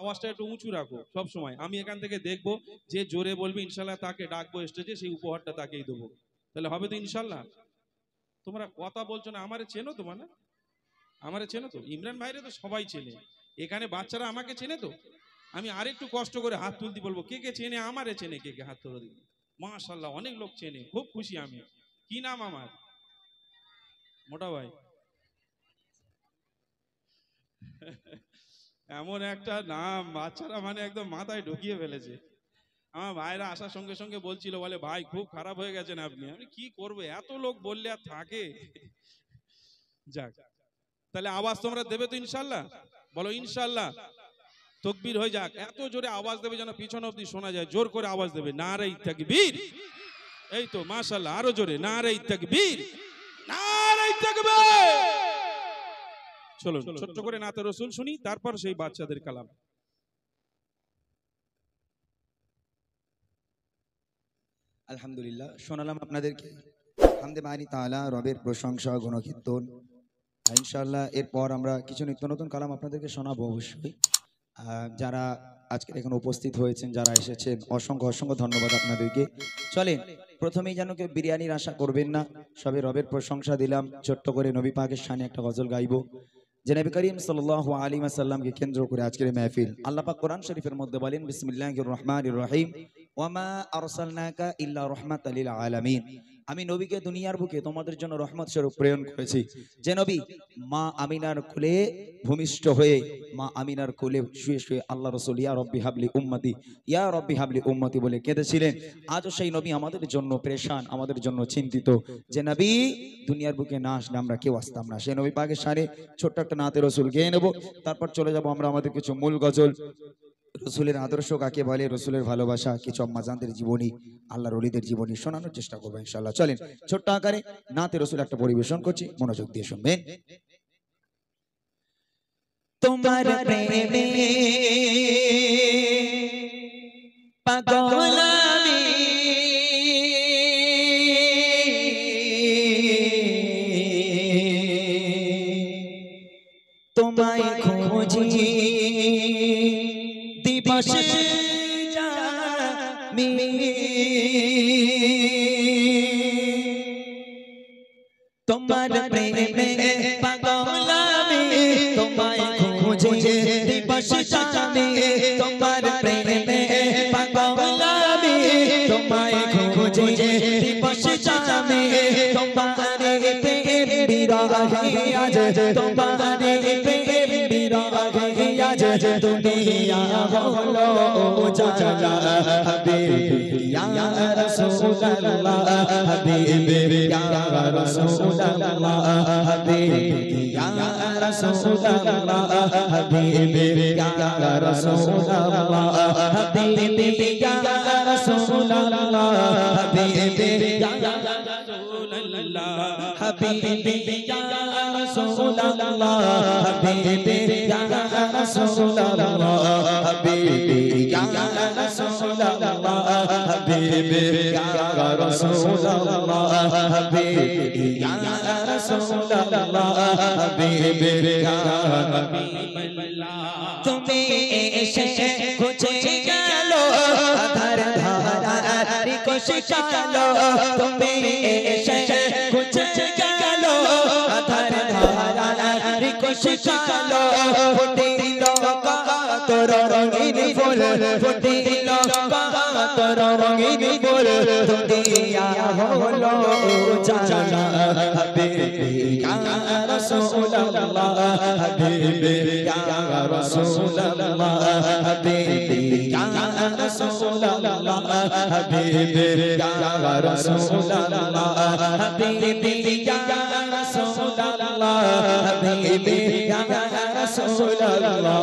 আওয়াজটা একটু উঁচু রাখো সব সময়। আমি এখান থেকে দেখবো যে জোরে বলবে ইনশাল্লাহ তাকে ডাকবো স্টেজে, সেই উপহারটা তাকেই দেবো। তাহলে হবে তো ইনশাল্লাহ? তোমরা কথা বলছো না, আমারে চেনো তো? মানে আমারে চেনো তো? ইমরান ভাইরে তো সবাই চেনে, এখানে বাচ্চারা আমাকে চেনে তো। আমি আরেকটু কষ্ট করে হাত তুলতে বলবো, কে কে চেনে আমারে, চেনে কে কে হাত তুলে দিন। মাশাআল্লাহ অনেক লোক চেনে, খুব খুশি আমি। কি নাম আমার? মোটা ভাই। এমন একটা নাম বাচ্চারা মানে একদম মাথায় ঢুকিয়ে ফেলেছে। আমার ভাইরা আসার সঙ্গে সঙ্গে বলছিল, বলে ভাই খুব খারাপ হয়ে গেছেন আপনি। আমি কি করবো, এত লোক বললে আর থাকে? যাক, তাহলে আওয়াজ তোমরা দেবে তো ইনশাল্লাহ? বলো ইনশাল্লাহ। তকবীর হয়ে যাক, এত জোরে আওয়াজ দেবে যেন পিছন অবধি শোনা যায়। জোর করে আওয়াজ দেবে, নারে তাকবীর। এই তো মাশাআল্লাহ, আরো জোরে, নারে তাকবীর, নারে তাকবীর। চলো ছোট্ট করে নাতে রসুল শুনি, তারপর সেই বাচ্চাদের কালাম। আলহামদুলিল্লাহ, শোনালাম আপনাদেরকে হামদে বারি তাআলা, রবের প্রশংসা গুণকীর্তন। ইনশাআল্লাহ এরপর আমরা কিছু নিত্য নতুন কালাম আপনাদেরকে শোনাবো অবশ্যই। যারা আজকে এখানে উপস্থিত হয়েছেন, যারা এসেছেন, অসংখ্য অসংখ্য ধন্যবাদ আপনাদেরকে। চলেন, প্রথমেই যেন কেউ বিরিয়ানির আশা করবেন না, সবে রবের প্রশংসা দিলাম, ছোট্ট করে নবী পাকের শানে একটা গজল গাইবো। যে নবী করিম সাল্লাল্লাহু আলাইহি ওয়াসাল্লামকে কেন্দ্র করে আজকের মেহফিল। আল্লাহ পাক কোরআন শরীফের মধ্যে বলেন, বিসমিল্লাহির রহমানির রহিম, ওয়ামা আরসালনাকা ইল্লা রাহমাতাল লিল আলামিন। আমি নবীকে দুনিয়ার বুকে তোমাদের জন্য রহমত স্বরূপ প্রেরণ করেছি। যে নবী মা আমিনার কোলে ভূমিষ্ঠ হয়ে, মা আমিনার কোলে শুয়ে শুয়ে আল্লাহ রাসূল ইয়া রব্বি হাবলি উম্মতি, ইয়া রব্বি হাবলি উম্মতি বলে কেঁদেছিলেন। আজও সেই নবী আমাদের জন্য পেরেশান, আমাদের জন্য চিন্তিত। যে নবী দুনিয়ার বুকে না আসলে আমরা কেউ আসতাম না। সেই নবী পাকের শানে ছোট্ট একটা নাতে রসুল গেয়ে নেব, তারপর চলে যাব আমরা আমাদের কিছু মূল গজল। রসুলের আদর্শ কাকে বলে, রসুলের ভালোবাসা, কিছু আম্মাজানদের জীবনী, আল্লাহর ওলিদের জীবনী শোনানোর চেষ্টা করবো ইনশাআল্লাহ। চলেন, ছোট্ট আকারে নাতে রসুল একটা পরিবেশন করছি, মনোযোগ দিয়ে শুনবেন। তোমার প্রেমে পাগল আমি, তোমায় খুঁজি দিবস জামি, তোমার প্রেমে পাগল আমি, তোমায় খুঁজি দিবস জামি, তোমার প্রেমে পাগল আমি, তোমায় খুঁজি দিবস জামি, তোমারে প্রেম বিরহে আজ, তোমারে প্রেম বিরহে আজ দুনিয়া হলো উজালা। হাবিবি ইয়া রাসূলুল্লাহ, হাবিবি ইয়া রাসূলুল্লাহ, হাবিবি ইয়া রাসূলুল্লাহ, হাবিবি ইয়া রাসূলুল্লাহ, হাবিবি ইয়া রাসূলুল্লাহ, হাবিবি ইয়া রাসূলুল্লাহ, হাবিবি ইয়া রাসূলুল্লাহ, হাবিবি ইয়া রাসূলুল্লাহ, হাবিবি ইয়া রাসূলুল্লাহ, হাবিবি ইয়া রাসূলুল্লাহ, হাবিবি ইয়া রাসূলুল্লাহ, হাবিবি ইয়া হাবিবাল্লাহ। তুমি এসে খুঁজে গেল আধার ধারার কোশিশ চালো, তুমি এসে খুঁজে গেল আধার ধারার কোশিশ চালো, ফুটিল তোর রঙিন ফুল, ফুটিল তোর রঙিন ফুল, দুনিয়া হলো উজালা। হাবিবি ইয়া রাসূলুল্লাহ, হাবিবি ইয়া রাসূলুল্লাহ, হাবিবি ইয়া রাসূলুল্লাহ, হাবিবি ইয়া রাসূলুল্লাহ, হাবিবি ইয়া রাসূলুল্লাহ, হাবিবি ইয়া রাসূলুল্লাহ।